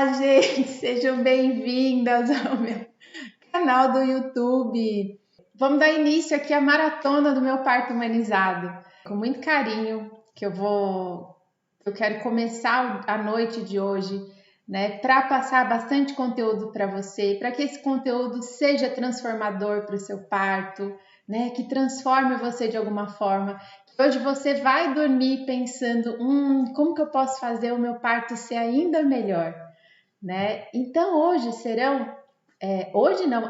Olá, gente! Sejam bem-vindas ao meu canal do YouTube. Vamos dar início aqui à maratona do meu parto humanizado. Com muito carinho, eu quero começar a noite de hoje, né, para passar bastante conteúdo para você, para que esse conteúdo seja transformador para o seu parto, né, que transforme você de alguma forma. Hoje você vai dormir pensando, como que eu posso fazer o meu parto ser ainda melhor, né? Então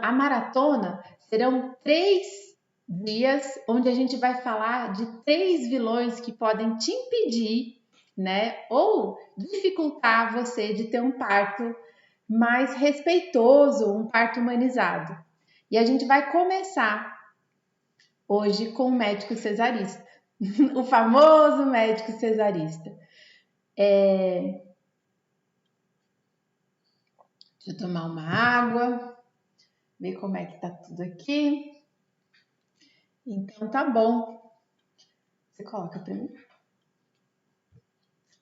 a maratona serão 3 dias onde a gente vai falar de 3 vilões que podem te impedir, né, ou dificultar você de ter um parto mais respeitoso, um parto humanizado. E a gente vai começar hoje com o médico cesarista. O famoso médico cesarista. Deixa eu tomar uma água, ver como é que tá tudo aqui. Então tá bom. Você coloca para mim?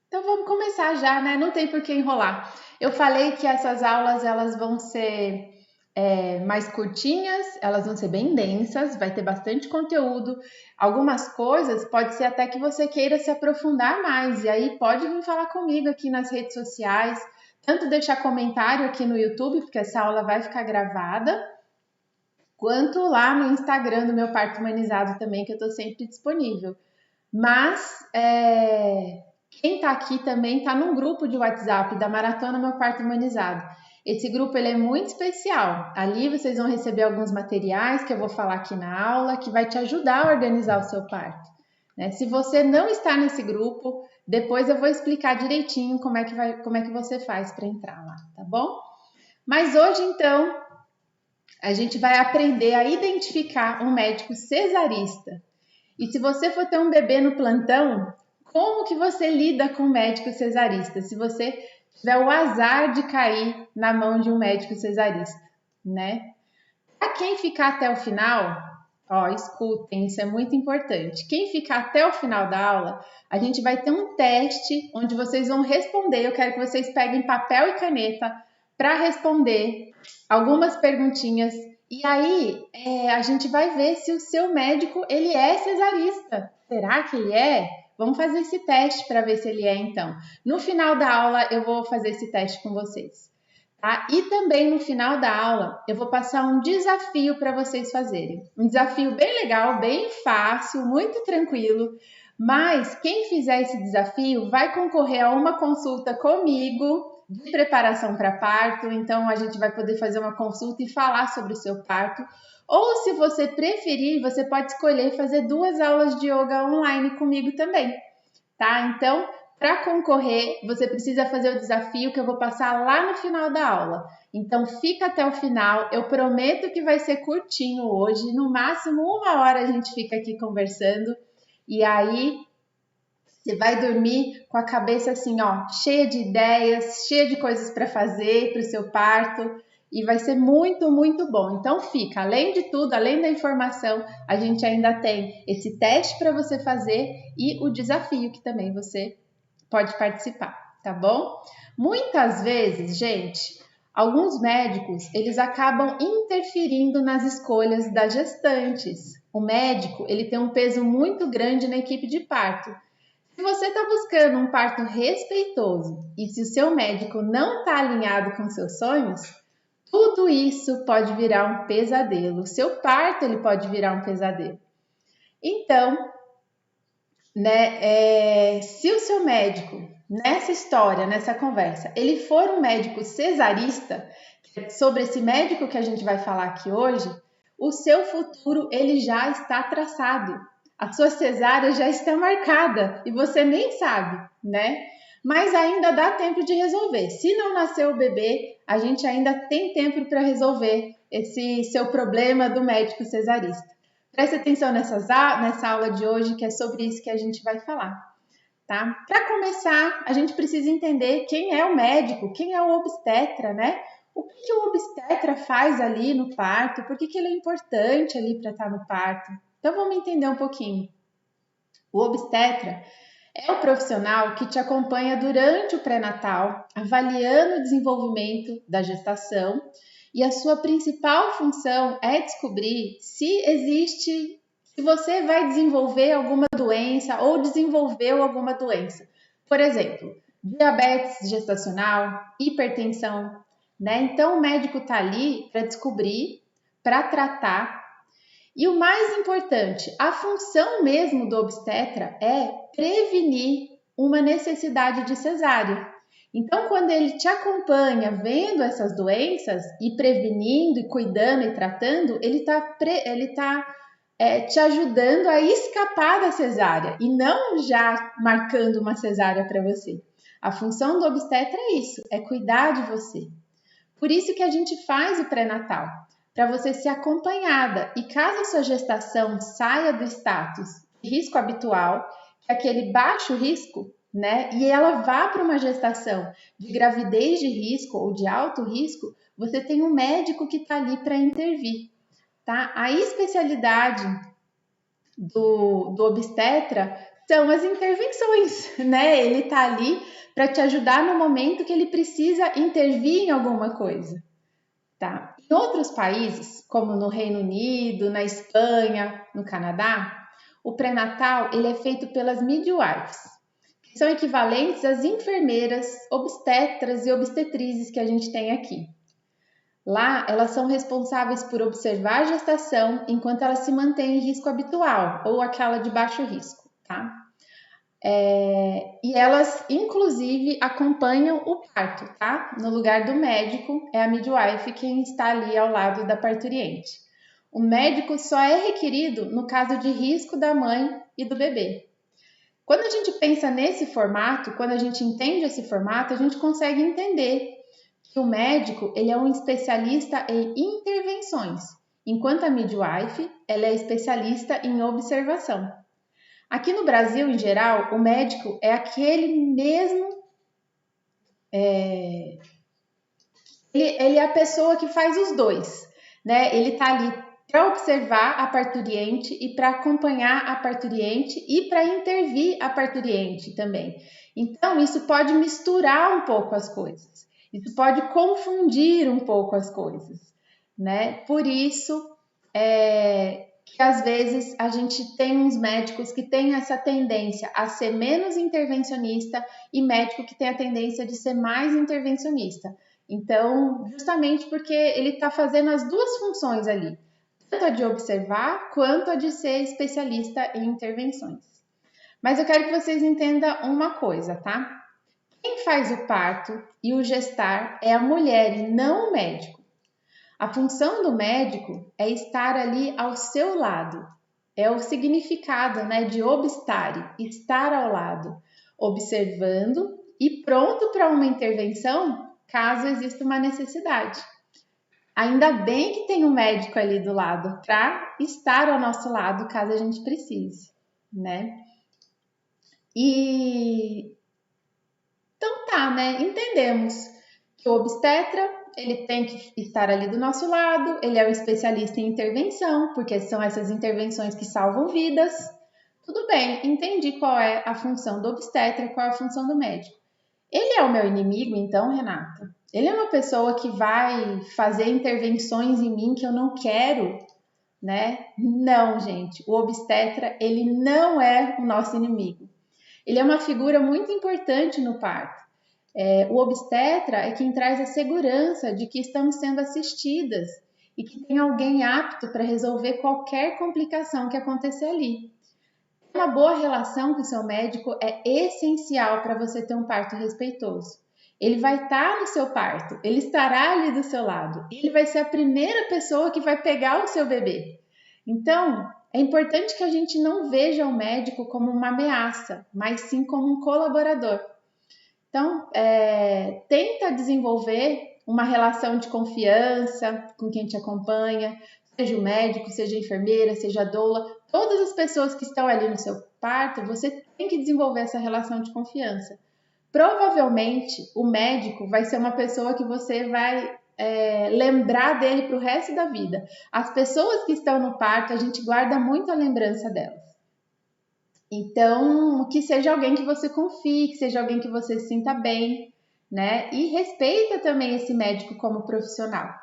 Então vamos começar já, né? Não tem por que enrolar. Eu falei que essas aulas elas vão ser mais curtinhas, elas vão ser bem densas, vai ter bastante conteúdo. Algumas coisas pode ser até que você queira se aprofundar mais, e aí pode vir falar comigo aqui nas redes sociais, tanto deixar comentário aqui no YouTube, porque essa aula vai ficar gravada, quanto lá no Instagram do meu Parto Humanizado também, que eu estou sempre disponível. Mas quem está aqui também está num grupo de WhatsApp da Maratona Meu Parto Humanizado. Esse grupo ele é muito especial. Ali vocês vão receber alguns materiais que eu vou falar aqui na aula, que vai te ajudar a organizar o seu parto, né? Se você não está nesse grupo, depois eu vou explicar direitinho como é que você faz para entrar lá, tá bom? Mas hoje, então, a gente vai aprender a identificar um médico cesarista. E se você for ter um bebê no plantão, como que você lida com um médico cesarista? Se você tiver o azar de cair na mão de um médico cesarista, né? Para quem ficar até o final, escutem, isso é muito importante. Quem ficar até o final da aula, a gente vai ter um teste onde vocês vão responder. Eu quero que vocês peguem papel e caneta para responder algumas perguntinhas. E aí, a gente vai ver se o seu médico, ele é cesarista. Será que ele é? Vamos fazer esse teste para ver se ele é, então. No final da aula, eu vou fazer esse teste com vocês. Tá? E também no final da aula, eu vou passar um desafio para vocês fazerem. Um desafio bem legal, bem fácil, muito tranquilo. Mas quem fizer esse desafio vai concorrer a uma consulta comigo de preparação para parto, então a gente vai poder fazer uma consulta e falar sobre o seu parto. Ou se você preferir, você pode escolher fazer 2 aulas de yoga online comigo também, tá? Então, para concorrer, você precisa fazer o desafio que eu vou passar lá no final da aula. Então, fica até o final. Eu prometo que vai ser curtinho hoje, no máximo 1 hora a gente fica aqui conversando. E aí, você vai dormir com a cabeça assim, cheia de ideias, cheia de coisas para fazer para o seu parto e vai ser muito, muito bom. Então fica, além de tudo, além da informação, a gente ainda tem esse teste para você fazer e o desafio que também você pode participar, tá bom? Muitas vezes, gente, alguns médicos, eles acabam interferindo nas escolhas das gestantes. O médico, ele tem um peso muito grande na equipe de parto. Se você está buscando um parto respeitoso e se o seu médico não está alinhado com seus sonhos, tudo isso pode virar um pesadelo. O seu parto ele pode virar um pesadelo. Então, né, se o seu médico, nessa história, nessa conversa, ele for um médico cesarista, sobre esse médico que a gente vai falar aqui hoje, o seu futuro ele já está traçado. A sua cesárea já está marcada e você nem sabe, né? Mas ainda dá tempo de resolver. Se não nasceu o bebê, a gente ainda tem tempo para resolver esse seu problema do médico cesarista. Preste atenção nessa aula de hoje, que é sobre isso que a gente vai falar, tá? Para começar, a gente precisa entender quem é o médico, quem é o obstetra, né? O que o obstetra faz ali no parto? Por que ele é importante ali para estar no parto? Então vamos entender um pouquinho. O obstetra É o profissional que te acompanha durante o pré-natal, avaliando o desenvolvimento da gestação, e a sua principal função é descobrir se você vai desenvolver alguma doença ou desenvolveu alguma doença. Por exemplo, diabetes gestacional, hipertensão, né? Então o médico está ali para descobrir, para tratar. E o mais importante, a função mesmo do obstetra é prevenir uma necessidade de cesárea. Então, quando ele te acompanha vendo essas doenças e prevenindo e cuidando e tratando, ele está te ajudando a escapar da cesárea e não já marcando uma cesárea para você. A função do obstetra é isso, é cuidar de você. Por isso que a gente faz o pré-natal, para você ser acompanhada. E caso a sua gestação saia do status de risco habitual, que é aquele baixo risco, né? E ela vá para uma gestação de gravidez de risco ou de alto risco, você tem um médico que está ali para intervir, tá? A especialidade do obstetra são as intervenções, né? Ele está ali para te ajudar no momento que ele precisa intervir em alguma coisa, tá? Em outros países, como no Reino Unido, na Espanha, no Canadá, o pré-natal ele é feito pelas midwives, que são equivalentes às enfermeiras, obstetras e obstetrizes que a gente tem aqui. Lá, elas são responsáveis por observar a gestação enquanto ela se mantém em risco habitual ou aquela de baixo risco, tá? E elas, inclusive, acompanham o parto, tá? No lugar do médico, é a midwife quem está ali ao lado da parturiente. O médico só é requerido no caso de risco da mãe e do bebê. Quando a gente pensa nesse formato, quando a gente entende esse formato, a gente consegue entender que o médico ele é um especialista em intervenções, enquanto a midwife ela é especialista em observação. Aqui no Brasil, em geral, o médico é aquele mesmo. Ele é a pessoa que faz os dois, né? Ele está ali para observar a parturiente e para acompanhar a parturiente e para intervir a parturiente também. Então, isso pode misturar um pouco as coisas. Isso pode confundir um pouco as coisas, né? Por isso, que às vezes a gente tem uns médicos que têm essa tendência a ser menos intervencionista e médico que tem a tendência de ser mais intervencionista. Então, justamente porque ele está fazendo as duas funções ali, tanto a de observar quanto a de ser especialista em intervenções. Mas eu quero que vocês entendam uma coisa, tá? Quem faz o parto e o gestar é a mulher e não o médico. A função do médico é estar ali ao seu lado. É o significado, né, de obstare, estar ao lado, observando e pronto para uma intervenção caso exista uma necessidade. Ainda bem que tem um médico ali do lado para estar ao nosso lado caso a gente precise, né? E então tá, né? Entendemos que o obstetra ele tem que estar ali do nosso lado, ele é um especialista em intervenção, porque são essas intervenções que salvam vidas. Tudo bem, entendi qual é a função do obstetra, qual é a função do médico. Ele é o meu inimigo, então, Renata? Ele é uma pessoa que vai fazer intervenções em mim que eu não quero, né? Não, gente. O obstetra, ele não é o nosso inimigo. Ele é uma figura muito importante no parto. O obstetra é quem traz a segurança de que estamos sendo assistidas e que tem alguém apto para resolver qualquer complicação que acontecer ali. Uma boa relação com o seu médico é essencial para você ter um parto respeitoso. Ele vai estar no seu parto, ele estará ali do seu lado, ele vai ser a primeira pessoa que vai pegar o seu bebê. Então, é importante que a gente não veja o médico como uma ameaça, mas sim como um colaborador. Então, tenta desenvolver uma relação de confiança com quem te acompanha, seja o médico, seja a enfermeira, seja a doula, todas as pessoas que estão ali no seu parto, você tem que desenvolver essa relação de confiança. Provavelmente, o médico vai ser uma pessoa que você vai lembrar dele para o resto da vida. As pessoas que estão no parto, a gente guarda muito a lembrança delas. Então, que seja alguém que você confie, que seja alguém que você se sinta bem, né? E respeita também esse médico como profissional.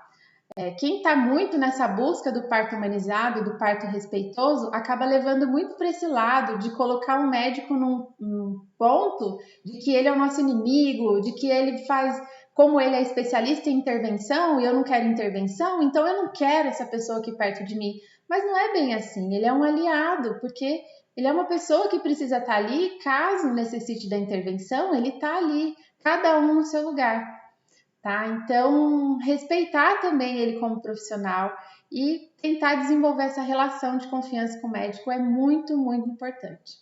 Quem está muito nessa busca do parto humanizado, do parto respeitoso, acaba levando muito para esse lado de colocar um médico num ponto de que ele é o nosso inimigo, de que ele faz, como ele é especialista em intervenção e eu não quero intervenção, então eu não quero essa pessoa aqui perto de mim. Mas não é bem assim, ele é um aliado, porque ele é uma pessoa que precisa estar ali, caso necessite da intervenção, ele está ali, cada um no seu lugar. Tá? Então, respeitar também ele como profissional e tentar desenvolver essa relação de confiança com o médico é muito, muito importante.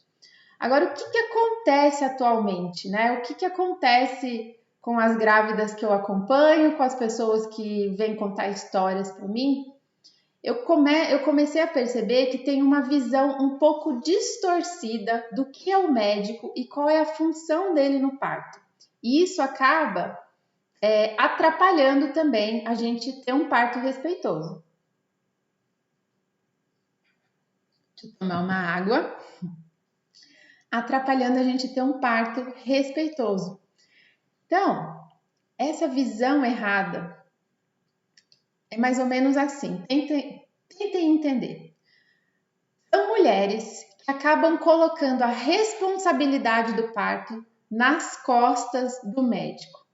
Agora, o que acontece atualmente, né? O que acontece com as grávidas que eu acompanho, com as pessoas que vêm contar histórias para mim? Eu comecei a perceber que tem uma visão um pouco distorcida do que é o médico e qual é a função dele no parto. E isso acaba atrapalhando também a gente ter um parto respeitoso. Deixa eu tomar uma água. Atrapalhando a gente ter um parto respeitoso. Então, essa visão errada é mais ou menos assim. Tentem entender. São mulheres que acabam colocando a responsabilidade do parto nas costas do médico.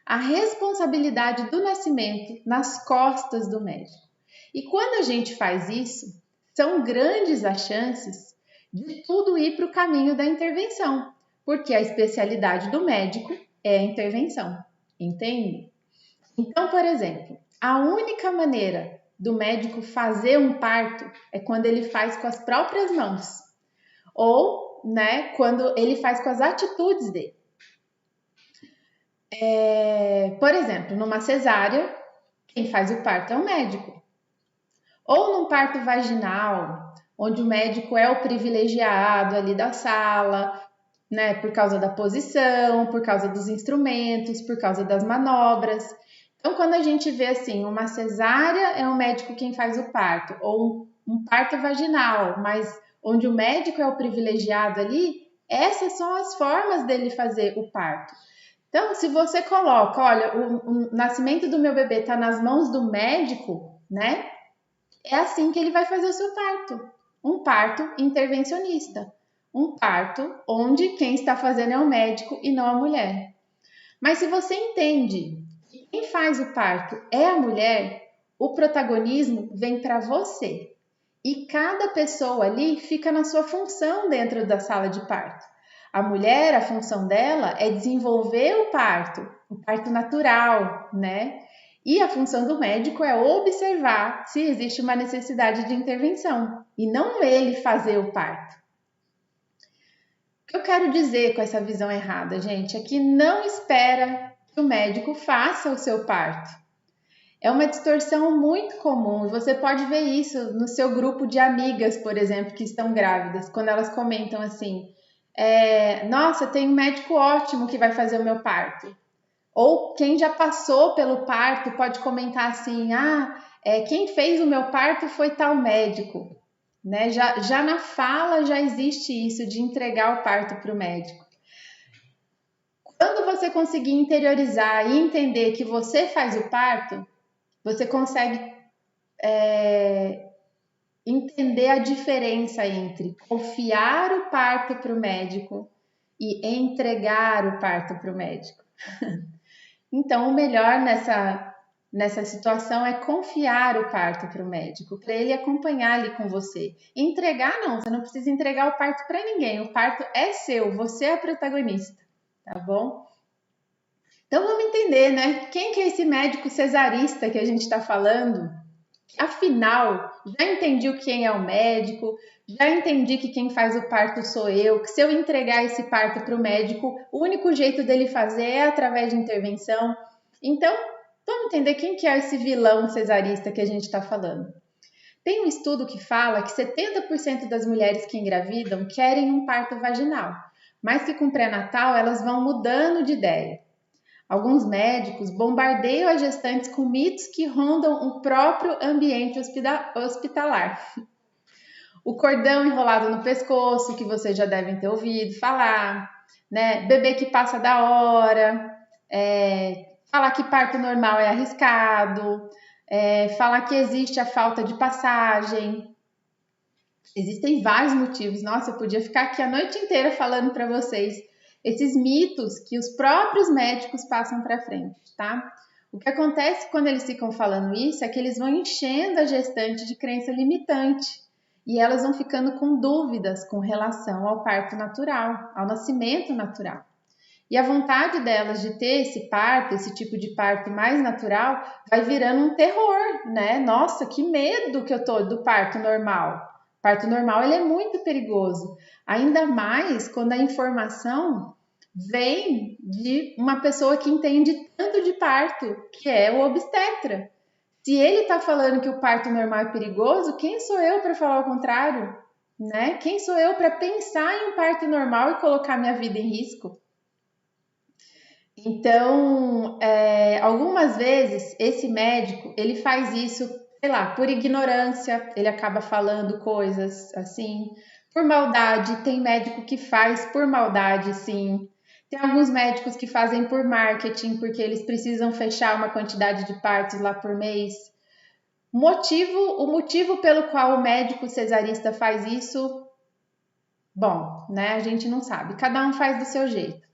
A responsabilidade do nascimento nas costas do médico. E quando a gente faz isso, são grandes as chances de tudo ir para o caminho da intervenção, porque a especialidade do médico é a intervenção, entende? Então, por exemplo, a única maneira do médico fazer um parto é quando ele faz com as próprias mãos, ou, né, quando ele faz com as atitudes dele. Por exemplo, numa cesárea, quem faz o parto é o médico. Ou num parto vaginal, onde o médico é o privilegiado ali da sala, né, por causa da posição, por causa dos instrumentos, por causa das manobras. Então, quando a gente vê assim, uma cesárea é o médico quem faz o parto, ou um parto vaginal, mas onde o médico é o privilegiado ali, essas são as formas dele fazer o parto. Então, se você coloca, olha, o nascimento do meu bebê está nas mãos do médico, né? É assim que ele vai fazer o seu parto. Um parto intervencionista. Um parto onde quem está fazendo é o médico e não a mulher. Mas se você entende que quem faz o parto é a mulher, o protagonismo vem para você. E cada pessoa ali fica na sua função dentro da sala de parto. A mulher, a função dela é desenvolver o parto natural, né? E a função do médico é observar se existe uma necessidade de intervenção e não ele fazer o parto. O que eu quero dizer com essa visão errada, gente, é que não espera que o médico faça o seu parto. É uma distorção muito comum e você pode ver isso no seu grupo de amigas, por exemplo, que estão grávidas, quando elas comentam assim: nossa, tem um médico ótimo que vai fazer o meu parto. Ou quem já passou pelo parto pode comentar assim: quem fez o meu parto foi tal médico. Né? Já na fala já existe isso de entregar o parto para o médico. Quando você conseguir interiorizar e entender que você faz o parto, você consegue entender a diferença entre confiar o parto para o médico e entregar o parto para o médico. Então, o melhor nessa situação é confiar o parto para o médico, para ele acompanhar ali com você. Entregar não, você não precisa entregar o parto para ninguém, o parto é seu, você é a protagonista, tá bom? Então vamos entender, né? Quem que é esse médico cesarista que a gente está falando? Afinal, já entendi quem é o médico, já entendi que quem faz o parto sou eu, que se eu entregar esse parto para o médico, o único jeito dele fazer é através de intervenção. Então, vamos entender quem que é esse vilão cesarista que a gente está falando. Tem um estudo que fala que 70% das mulheres que engravidam querem um parto vaginal, mas que com pré-natal elas vão mudando de ideia. Alguns médicos bombardeiam as gestantes com mitos que rondam o próprio ambiente hospitalar. O cordão enrolado no pescoço, que vocês já devem ter ouvido falar, né? Bebê que passa da hora, falar que parto normal é arriscado, falar que existe a falta de passagem. Existem vários motivos. Nossa, eu podia ficar aqui a noite inteira falando para vocês esses mitos que os próprios médicos passam para frente, tá? O que acontece quando eles ficam falando isso é que eles vão enchendo a gestante de crença limitante e elas vão ficando com dúvidas com relação ao parto natural, ao nascimento natural. E a vontade delas de ter esse parto, esse tipo de parto mais natural, vai virando um terror, né? Nossa, que medo que eu tô do parto normal. O parto normal, ele é muito perigoso. Ainda mais quando a informação vem de uma pessoa que entende tanto de parto, que é o obstetra. Se ele está falando que o parto normal é perigoso, quem sou eu para falar o contrário? Né? Quem sou eu para pensar em um parto normal e colocar minha vida em risco? Então, algumas vezes, esse médico, ele faz isso, sei lá, por ignorância, ele acaba falando coisas assim, por maldade. Tem médico que faz por maldade, sim. Tem alguns médicos que fazem por marketing, porque eles precisam fechar uma quantidade de partos lá por mês. O motivo pelo qual o médico cesarista faz isso, bom, né, a gente não sabe. Cada um faz do seu jeito.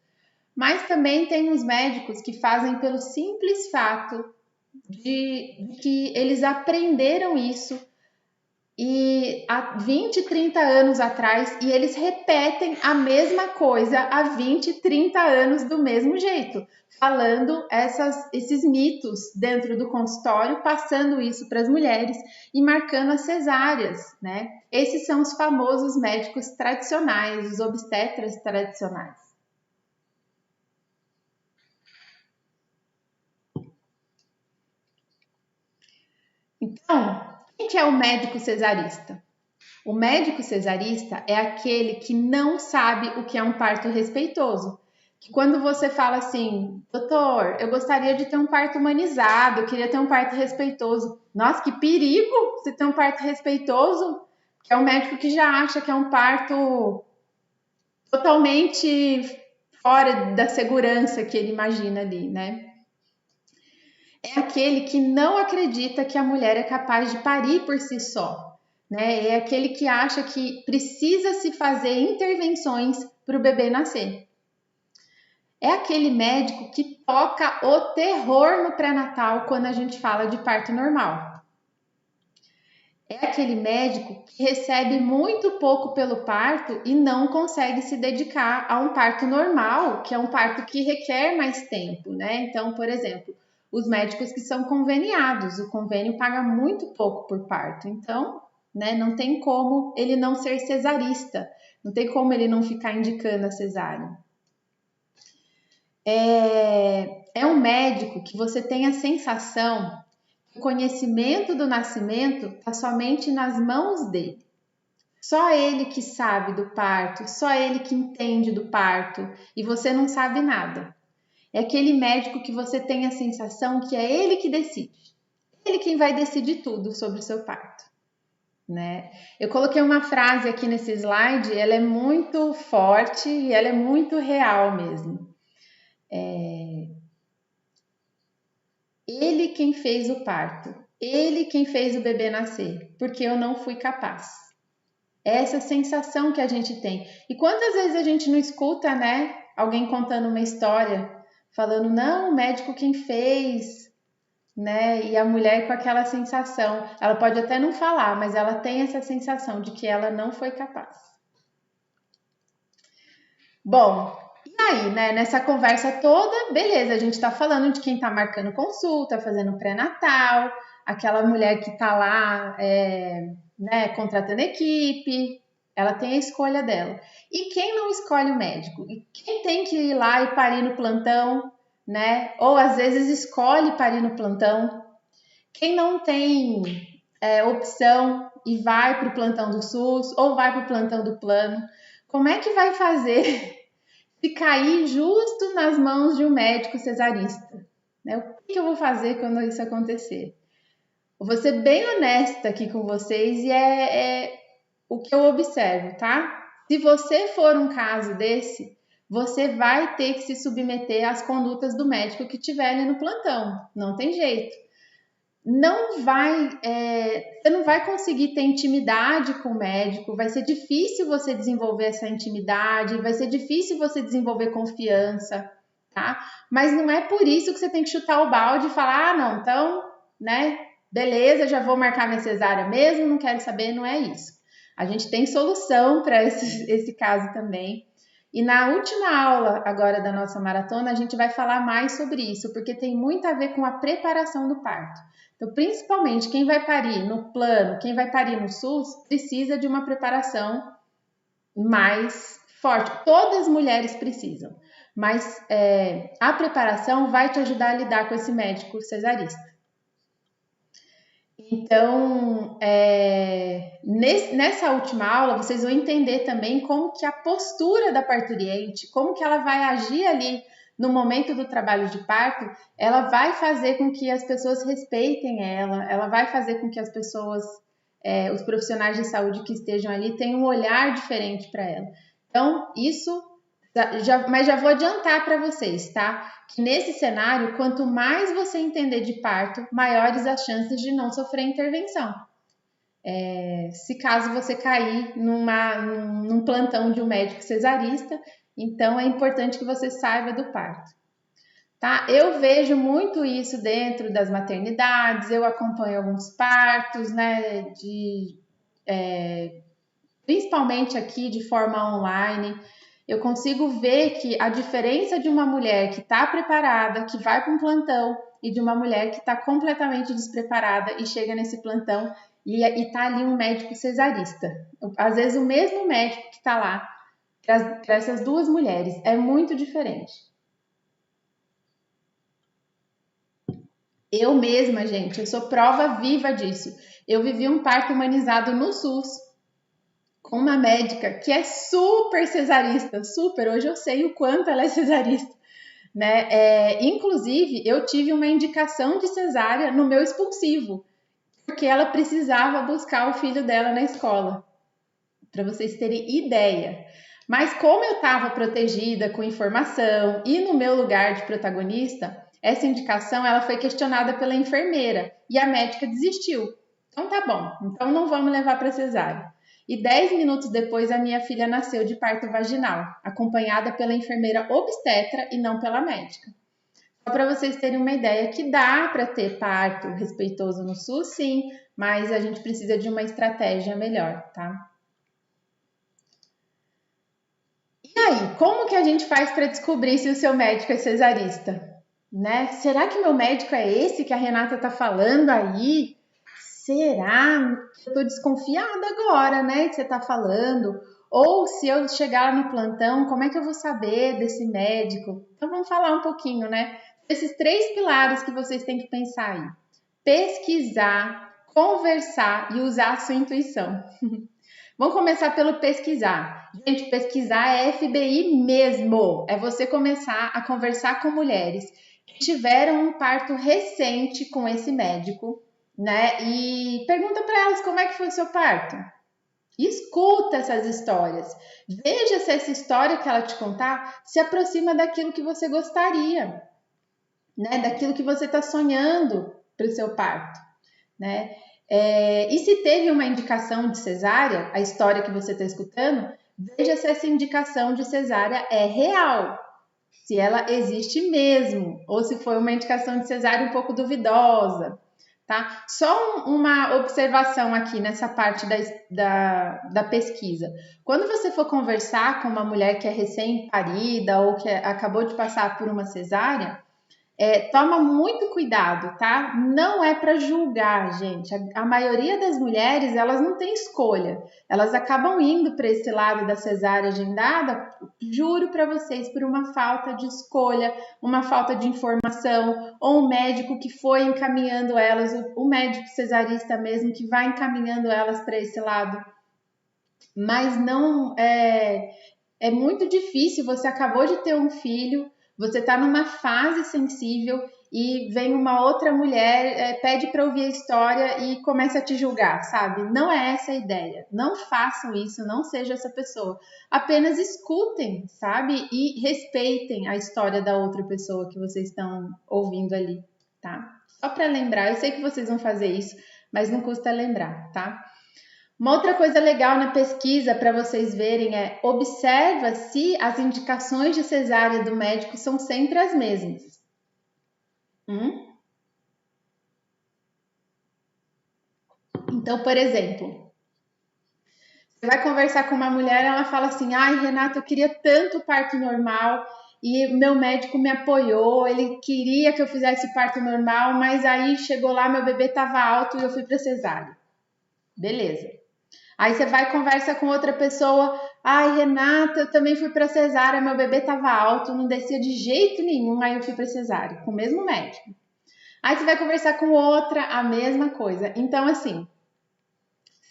Mas também tem os médicos que fazem pelo simples fato de que eles aprenderam isso e há 20, 30 anos atrás e eles repetem a mesma coisa há 20, 30 anos do mesmo jeito, falando esses mitos dentro do consultório, passando isso para as mulheres e marcando as cesáreas, né? Esses são os famosos médicos tradicionais, os obstetras tradicionais. Então, quem que é o médico cesarista? O médico cesarista é aquele que não sabe o que é um parto respeitoso. Que quando você fala assim, doutor, eu gostaria de ter um parto humanizado, eu queria ter um parto respeitoso. Nossa, que perigo você ter um parto respeitoso, que é um médico que já acha que é um parto totalmente fora da segurança que ele imagina ali, né? É aquele que não acredita que a mulher é capaz de parir por si só, né? É aquele que acha que precisa se fazer intervenções para o bebê nascer. É aquele médico que toca o terror no pré-natal quando a gente fala de parto normal. É aquele médico que recebe muito pouco pelo parto e não consegue se dedicar a um parto normal, que é um parto que requer mais tempo, né? Então, por exemplo, os médicos que são conveniados, o convênio paga muito pouco por parto, então, né, não tem como ele não ser cesarista, não tem como ele não ficar indicando a cesárea. É um médico que você tem a sensação que o conhecimento do nascimento está somente nas mãos dele. Só ele que sabe do parto, só ele que entende do parto e você não sabe nada. É aquele médico que você tem a sensação que é ele que decide. Ele quem vai decidir tudo sobre o seu parto, né? Eu coloquei uma frase aqui nesse slide, ela é muito forte e ela é muito real mesmo. Ele quem fez o parto, ele quem fez o bebê nascer, porque eu não fui capaz. É essa sensação que a gente tem. E quantas vezes a gente não escuta, né? Alguém contando uma história, falando, não, o médico quem fez, né? E a mulher com aquela sensação. Ela pode até não falar, mas ela tem essa sensação de que ela não foi capaz. Bom, e aí, né? Nessa conversa toda, beleza, a gente tá falando de quem tá marcando consulta, fazendo pré-natal, aquela mulher que tá lá, né, contratando equipe, ela tem a escolha dela. E quem não escolhe o médico? E quem tem que ir lá e parir no plantão, né? Ou às vezes escolhe parir no plantão. Quem não tem opção e vai para o plantão do SUS ou vai para o plantão do plano, como é que vai fazer se cair justo nas mãos de um médico cesarista? Né? O que eu vou fazer quando isso acontecer? Vou ser bem honesta aqui com vocês e o que eu observo, tá? Se você for um caso desse, você vai ter que se submeter às condutas do médico que tiver ali no plantão. Não tem jeito. Você não vai conseguir ter intimidade com o médico, vai ser difícil você desenvolver essa intimidade, vai ser difícil você desenvolver confiança, tá? Mas não é por isso que você tem que chutar o balde e falar, não, então, né, beleza, já vou marcar minha cesárea mesmo, não quero saber, não é isso. A gente tem solução para esse caso também. E na última aula agora da nossa maratona, a gente vai falar mais sobre isso, porque tem muito a ver com a preparação do parto. Então, principalmente quem vai parir no plano, quem vai parir no SUS, precisa de uma preparação mais forte. Todas as mulheres precisam, mas a preparação vai te ajudar a lidar com esse médico cesarista. Então, nessa última aula, vocês vão entender também como que a postura da parturiente, como que ela vai agir ali no momento do trabalho de parto, ela vai fazer com que as pessoas respeitem ela vai fazer com que as pessoas, os profissionais de saúde que estejam ali tenham um olhar diferente para ela. Então, isso, mas já vou adiantar para vocês, tá? Que nesse cenário, quanto mais você entender de parto, maiores as chances de não sofrer intervenção. Se caso você cair num plantão de um médico cesarista, então é importante que você saiba do parto. Tá? Eu vejo muito isso dentro das maternidades, eu acompanho alguns partos, né, principalmente aqui de forma online. Eu consigo ver que a diferença de uma mulher que está preparada, que vai para um plantão, e de uma mulher que está completamente despreparada e chega nesse plantão e está ali um médico cesarista. Às vezes o mesmo médico que está lá, para essas duas mulheres, é muito diferente. Eu mesma, gente, eu sou prova viva disso. Eu vivi um parto humanizado no SUS, com uma médica que é super cesarista, super, hoje eu sei o quanto ela é cesarista, né? Inclusive, eu tive uma indicação de cesárea no meu expulsivo, porque ela precisava buscar o filho dela na escola, para vocês terem ideia. Mas como eu estava protegida com informação e no meu lugar de protagonista, essa indicação ela foi questionada pela enfermeira e a médica desistiu. Então tá bom, então não vamos levar para cesárea. E 10 minutos depois a minha filha nasceu de parto vaginal, acompanhada pela enfermeira obstetra e não pela médica. Só para vocês terem uma ideia que dá para ter parto respeitoso no SUS, sim, mas a gente precisa de uma estratégia melhor, tá? E aí, como que a gente faz para descobrir se o seu médico é cesarista? Né? Será que meu médico é esse que a Renata tá falando aí? Será? Eu tô desconfiada agora, né, que você tá falando. Ou se eu chegar no plantão, como é que eu vou saber desse médico? Então vamos falar um pouquinho, né? Esses 3 pilares que vocês têm que pensar aí. Pesquisar, conversar e usar a sua intuição. Vamos começar pelo pesquisar. Gente, pesquisar é FBI mesmo. É você começar a conversar com mulheres que tiveram um parto recente com esse médico, né? E pergunta para elas como é que foi o seu parto. Escuta essas histórias. Veja se essa história que ela te contar se aproxima daquilo que você gostaria, né? Daquilo que você está sonhando para o seu parto, né? E se teve uma indicação de cesárea, a história que você está escutando, veja se essa indicação de cesárea é real, se ela existe mesmo, ou se foi uma indicação de cesárea um pouco duvidosa, tá? Só uma observação aqui nessa parte da pesquisa. Quando você for conversar com uma mulher que é recém-parida ou que acabou de passar por uma cesárea, toma muito cuidado, tá? Não é para julgar, gente. A maioria das mulheres, elas não têm escolha. Elas acabam indo para esse lado da cesárea agendada, juro para vocês, por uma falta de escolha, uma falta de informação, ou um médico que foi encaminhando elas, o médico cesarista mesmo, que vai encaminhando elas para esse lado. Mas não é muito difícil, você acabou de ter um filho, você está numa fase sensível e vem uma outra mulher, pede para ouvir a história e começa a te julgar, sabe? Não é essa a ideia. Não façam isso, não seja essa pessoa. Apenas escutem, sabe? E respeitem a história da outra pessoa que vocês estão ouvindo ali, tá? Só para lembrar, eu sei que vocês vão fazer isso, mas não custa lembrar, tá? Uma outra coisa legal na pesquisa para vocês verem é observa se as indicações de cesárea do médico são sempre as mesmas. Então, por exemplo, você vai conversar com uma mulher, ela fala assim: ai, Renata, eu queria tanto parto normal e meu médico me apoiou, ele queria que eu fizesse parto normal, mas aí chegou lá, meu bebê estava alto e eu fui para cesárea. Beleza. Aí você vai e conversa com outra pessoa: ai, Renata, eu também fui para cesárea, meu bebê estava alto, não descia de jeito nenhum, aí eu fui para cesárea, com o mesmo médico. Aí você vai conversar com outra, a mesma coisa. Então, assim,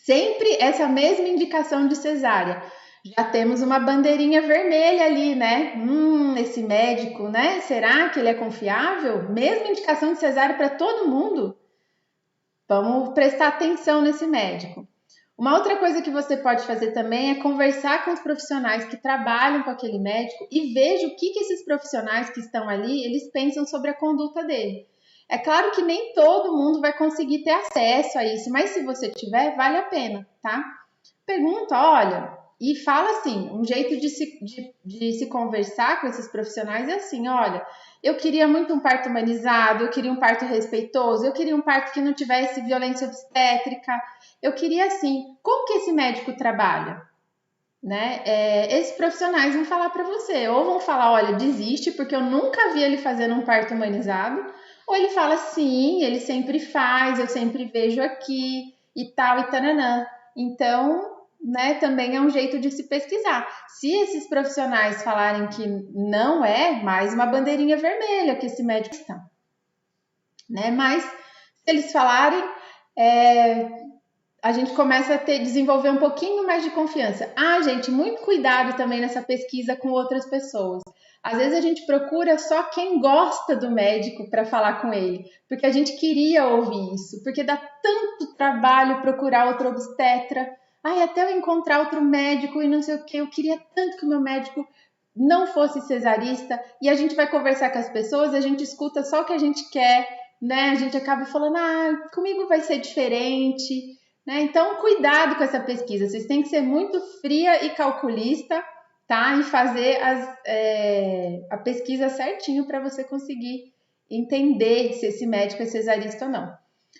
sempre essa mesma indicação de cesárea. Já temos uma bandeirinha vermelha ali, né? Esse médico, né? Será que ele é confiável? Mesma indicação de cesárea para todo mundo? Vamos prestar atenção nesse médico. Uma outra coisa que você pode fazer também é conversar com os profissionais que trabalham com aquele médico e veja o que esses profissionais que estão ali, eles pensam sobre a conduta dele. É claro que nem todo mundo vai conseguir ter acesso a isso, mas se você tiver, vale a pena, tá? Pergunta, olha, e fala assim, um jeito de se conversar com esses profissionais é assim, olha, eu queria muito um parto humanizado, eu queria um parto respeitoso, eu queria um parto que não tivesse violência obstétrica, eu queria assim, como que esse médico trabalha? Né? Esses profissionais vão falar para você, ou vão falar, olha, desiste, porque eu nunca vi ele fazendo um parto humanizado, ou ele fala, sim, ele sempre faz, eu sempre vejo aqui, e tal, e tananã. Então, né, também é um jeito de se pesquisar. Se esses profissionais falarem que não é, mais uma bandeirinha vermelha que esse médico está. Né? Mas, se eles falarem, a gente começa a desenvolver um pouquinho mais de confiança. Gente, muito cuidado também nessa pesquisa com outras pessoas. Às vezes a gente procura só quem gosta do médico para falar com ele, porque a gente queria ouvir isso, porque dá tanto trabalho procurar outro obstetra. Até eu encontrar outro médico e não sei o que, eu queria tanto que o meu médico não fosse cesarista, e a gente vai conversar com as pessoas, a gente escuta só o que a gente quer, né? A gente acaba falando, comigo vai ser diferente, né? Então, cuidado com essa pesquisa, vocês têm que ser muito fria e calculista, tá? E fazer a pesquisa certinho para você conseguir entender se esse médico é cesarista ou não.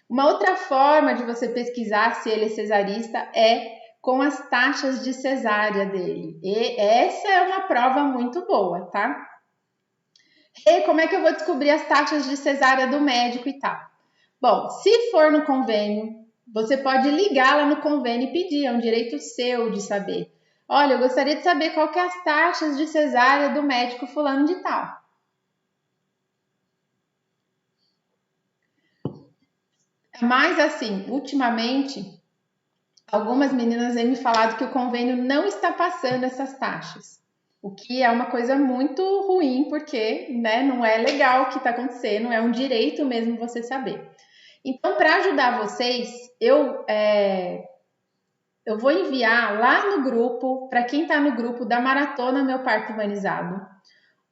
Uma outra forma de você pesquisar se ele é cesarista é com as taxas de cesárea dele. E essa é uma prova muito boa, tá? E como é que eu vou descobrir as taxas de cesárea do médico e tal? Bom, se for no convênio, você pode ligar lá no convênio e pedir, é um direito seu de saber. Olha, eu gostaria de saber qual que é as taxas de cesárea do médico fulano de tal. Mas assim, ultimamente, algumas meninas têm me falado que o convênio não está passando essas taxas. O que é uma coisa muito ruim, porque né, não é legal o que está acontecendo, é um direito mesmo você saber. Então, para ajudar vocês, eu vou enviar lá no grupo, para quem está no grupo da Maratona Meu Parto Humanizado,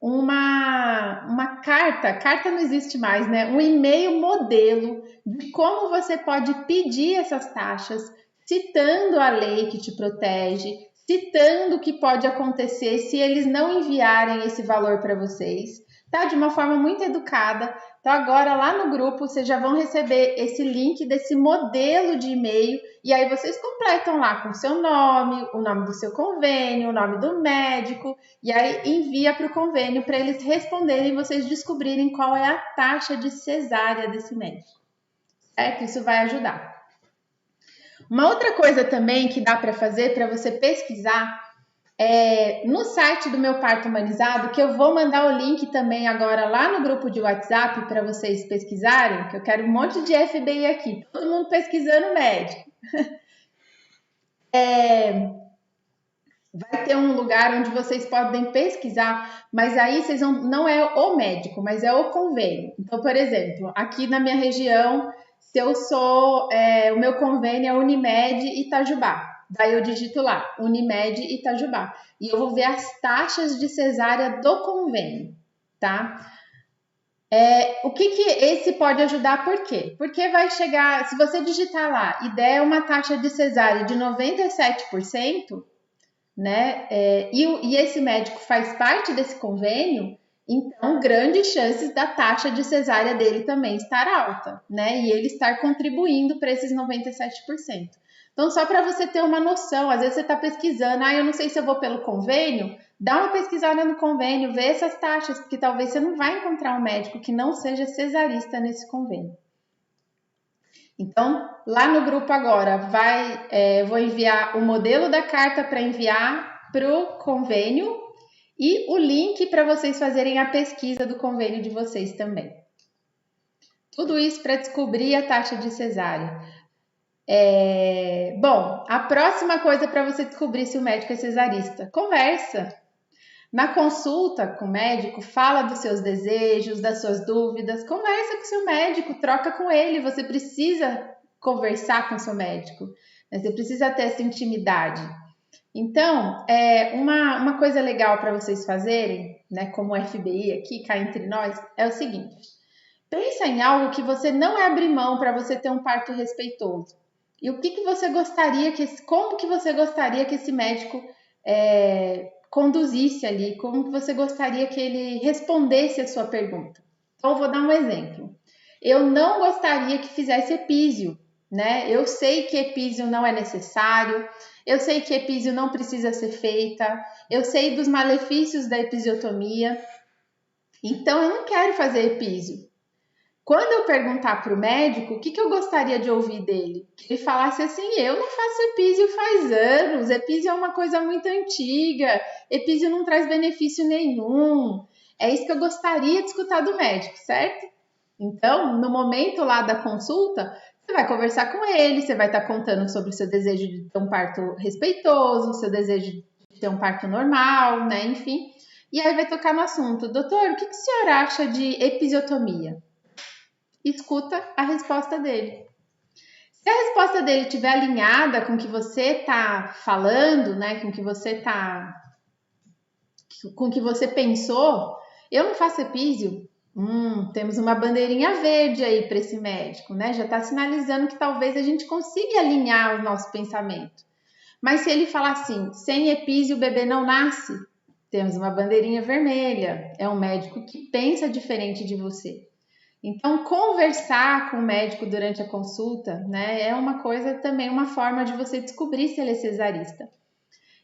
uma carta não existe mais, né? Um e-mail modelo de como você pode pedir essas taxas, citando a lei que te protege, citando o que pode acontecer se eles não enviarem esse valor para vocês, tá? De uma forma muito educada. Então agora lá no grupo vocês já vão receber esse link desse modelo de e-mail e aí vocês completam lá com o seu nome, o nome do seu convênio, o nome do médico e aí envia para o convênio para eles responderem e vocês descobrirem qual é a taxa de cesárea desse médico, certo? Isso vai ajudar. Uma outra coisa também que dá para fazer para você pesquisar no site do Meu Parto Humanizado, que eu vou mandar o link também agora lá no grupo de WhatsApp para vocês pesquisarem, que eu quero um monte de FBI aqui, todo mundo pesquisando médico. Vai ter um lugar onde vocês podem pesquisar, mas aí vocês não é o médico, mas é o convênio. Então, por exemplo, aqui na minha região, se eu sou, o meu convênio é Unimed Itajubá. Daí eu digito lá, Unimed Itajubá. E eu vou ver as taxas de cesárea do convênio, tá? O que esse pode ajudar? Por quê? Porque vai chegar, se você digitar lá e der uma taxa de cesárea de 97%, né? E esse médico faz parte desse convênio, então grandes chances da taxa de cesárea dele também estar alta, né? E ele estar contribuindo para esses 97%. Então, só para você ter uma noção, às vezes você está pesquisando, eu não sei se eu vou pelo convênio, dá uma pesquisada no convênio, vê essas taxas, porque talvez você não vai encontrar um médico que não seja cesarista nesse convênio. Então, lá no grupo agora, vou enviar o modelo da carta para enviar para o convênio e o link para vocês fazerem a pesquisa do convênio de vocês também. Tudo isso para descobrir a taxa de cesárea. Bom, a próxima coisa para você descobrir se o médico é cesarista, conversa. Na consulta com o médico, fala dos seus desejos, das suas dúvidas, conversa com o seu médico, troca com ele, você precisa conversar com o seu médico, né? Você precisa ter essa intimidade. Então, uma coisa legal para vocês fazerem, né, como FBI aqui, cá entre nós, é o seguinte, pensa em algo que você não abre mão para você ter um parto respeitoso. E o que você gostaria como que você gostaria que esse médico conduzisse ali, como que você gostaria que ele respondesse a sua pergunta. Então, eu vou dar um exemplo. Eu não gostaria que fizesse epísio, né? Eu sei que epísio não é necessário, eu sei que epísio não precisa ser feita, eu sei dos malefícios da episiotomia, então eu não quero fazer epísio. Quando eu perguntar para o médico, o que eu gostaria de ouvir dele? Que ele falasse assim, eu não faço epísio faz anos, epísio é uma coisa muito antiga, epísio não traz benefício nenhum. É isso que eu gostaria de escutar do médico, certo? Então, no momento lá da consulta, você vai conversar com ele, você vai estar contando sobre o seu desejo de ter um parto respeitoso, o seu desejo de ter um parto normal, né? Enfim. E aí vai tocar no assunto, doutor, o que o senhor acha de episiotomia? Escuta a resposta dele. Se a resposta dele estiver alinhada com o que você está falando, né, com o que você pensou, eu não faço epísio. Temos uma bandeirinha verde aí para esse médico, né? Já está sinalizando que talvez a gente consiga alinhar o nosso pensamento. Mas se ele falar assim, sem epísio o bebê não nasce, temos uma bandeirinha vermelha. É um médico que pensa diferente de você. Então, conversar com o médico durante a consulta, né, é uma coisa também, uma forma de você descobrir se ele é cesarista.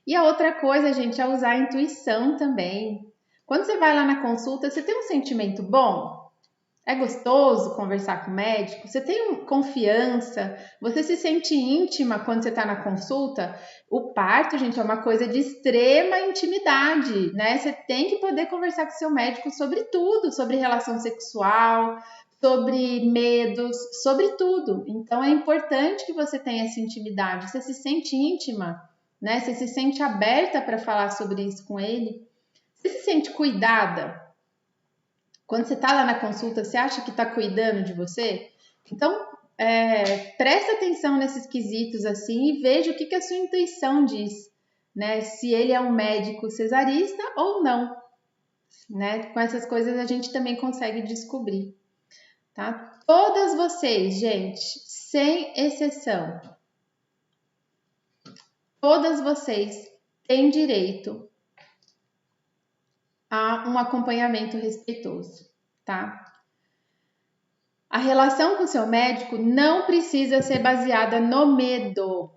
E a outra coisa, gente, é usar a intuição também. Quando você vai lá na consulta, você tem um sentimento bom? É gostoso conversar com o médico? Você tem confiança? Você se sente íntima quando você está na consulta? O parto, gente, é uma coisa de extrema intimidade, né? Você tem que poder conversar com o seu médico sobre tudo, sobre relação sexual, sobre medos, sobre tudo. Então, é importante que você tenha essa intimidade. Você se sente íntima, né? Você se sente aberta para falar sobre isso com ele? Você se sente cuidada? Quando você está lá na consulta, você acha que está cuidando de você? Então, presta atenção nesses quesitos assim e veja o que a sua intuição diz, né? Se ele é um médico cesarista ou não, né? Com essas coisas a gente também consegue descobrir, tá? Todas vocês, gente, sem exceção, todas vocês têm direito a um acompanhamento respeitoso, tá? A relação com seu médico não precisa ser baseada no medo.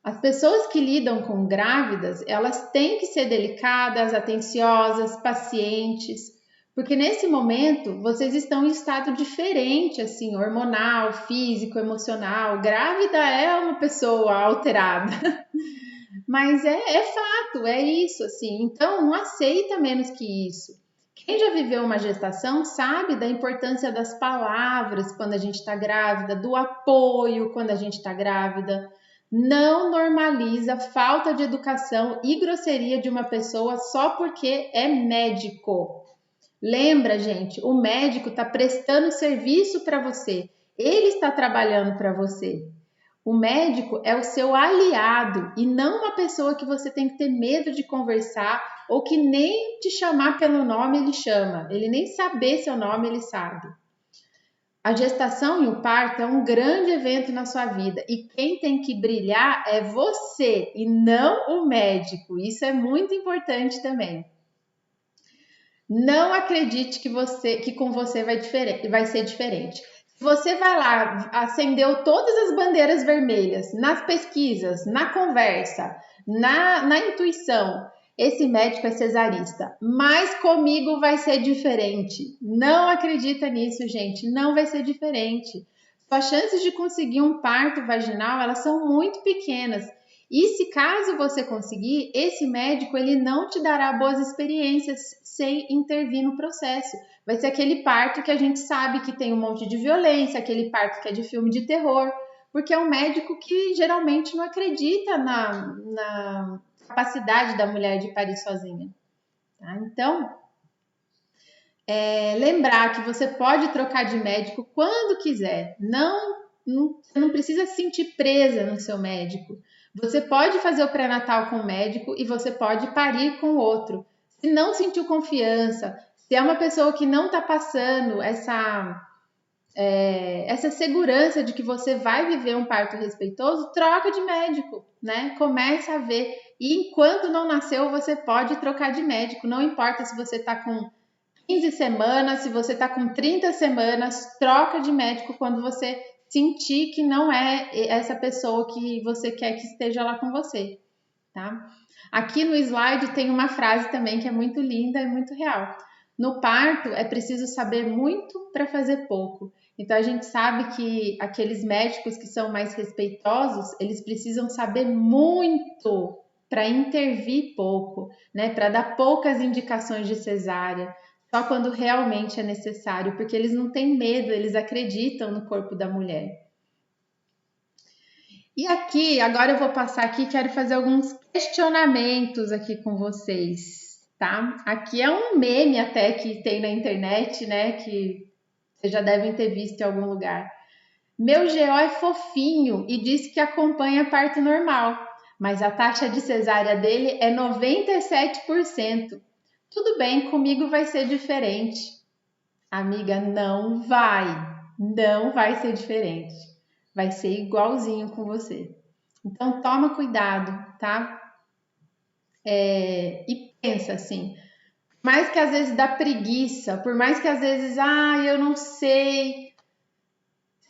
As pessoas que lidam com grávidas, elas têm que ser delicadas, atenciosas, pacientes, porque nesse momento vocês estão em estado diferente, assim, hormonal, físico, emocional. Grávida é uma pessoa alterada. Mas é fato, é isso, assim. Então, não aceita menos que isso. Quem já viveu uma gestação sabe da importância das palavras quando a gente está grávida, do apoio quando a gente está grávida, não normaliza falta de educação e grosseria de uma pessoa só porque é médico. Lembra, gente, o médico está prestando serviço para você. Ele está trabalhando para você. O médico é o seu aliado e não uma pessoa que você tem que ter medo de conversar ou que nem te chamar pelo nome ele chama. Ele nem saber seu nome ele sabe. A gestação e o parto é um grande evento na sua vida e quem tem que brilhar é você e não o médico. Isso é muito importante também. Não acredite que com você vai ser diferente. Se você vai lá, acendeu todas as bandeiras vermelhas nas pesquisas, na conversa, na intuição, esse médico é cesarista, mas comigo vai ser diferente. Não acredita nisso, gente, não vai ser diferente. Suas chances de conseguir um parto vaginal, elas são muito pequenas. E se caso você conseguir, esse médico ele não te dará boas experiências sem intervir no processo. Vai ser aquele parto que a gente sabe que tem um monte de violência, aquele parto que é de filme de terror, porque é um médico que geralmente não acredita na capacidade da mulher de parir sozinha. Tá? Então, lembrar que você pode trocar de médico quando quiser. Não precisa se sentir presa no seu médico. Você pode fazer o pré-natal com o médico e você pode parir com o outro. Se não sentiu confiança, se é uma pessoa que não está passando essa segurança de que você vai viver um parto respeitoso, troca de médico, né? Começa a ver. E enquanto não nasceu, você pode trocar de médico. Não importa se você está com 15 semanas, se você está com 30 semanas, troca de médico quando você sentir que não é essa pessoa que você quer que esteja lá com você, tá? Aqui no slide tem uma frase também que é muito linda e muito real. No parto é preciso saber muito para fazer pouco. Então a gente sabe que aqueles médicos que são mais respeitosos, eles precisam saber muito para intervir pouco, né? Para dar poucas indicações de cesárea. Só quando realmente é necessário, porque eles não têm medo, eles acreditam no corpo da mulher. E aqui, agora eu vou passar aqui, quero fazer alguns questionamentos aqui com vocês, tá? Aqui é um meme até que tem na internet, né, que vocês já devem ter visto em algum lugar. Meu GO é fofinho e diz que acompanha parto normal, mas a taxa de cesárea dele é 97%. Tudo bem, comigo vai ser diferente. Amiga, não vai ser diferente. Vai ser igualzinho com você. Então, toma cuidado, tá? E pensa assim, por mais que às vezes dá preguiça, por mais que às vezes, eu não sei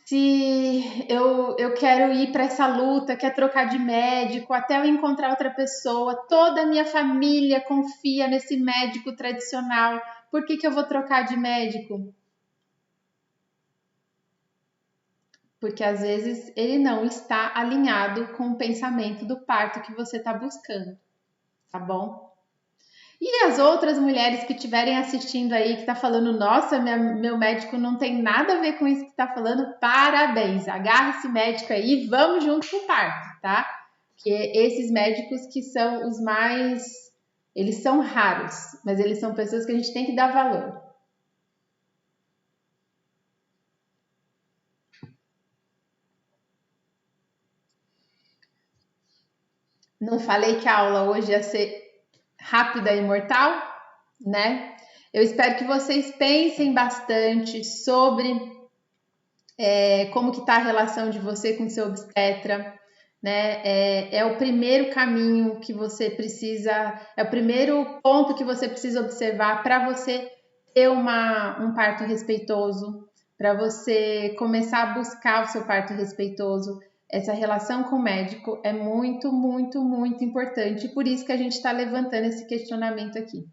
se eu quero ir para essa luta, quer trocar de médico, até eu encontrar outra pessoa, toda a minha família confia nesse médico tradicional, por que eu vou trocar de médico? Porque às vezes ele não está alinhado com o pensamento do parto que você está buscando, tá bom? E as outras mulheres que estiverem assistindo aí, que está falando, nossa, meu médico não tem nada a ver com isso que está falando, parabéns, agarra esse médico aí e vamos junto pro parto, tá? Que esses médicos que são os mais, eles são raros, mas eles são pessoas que a gente tem que dar valor. Não falei que a aula hoje ia ser rápida e mortal, né? Eu espero que vocês pensem bastante sobre como que está a relação de você com seu obstetra, né? É o primeiro caminho que você precisa, é o primeiro ponto que você precisa observar para você ter um parto respeitoso, para você começar a buscar o seu parto respeitoso. Essa relação com o médico é muito, muito, muito importante. Por isso que a gente está levantando esse questionamento aqui.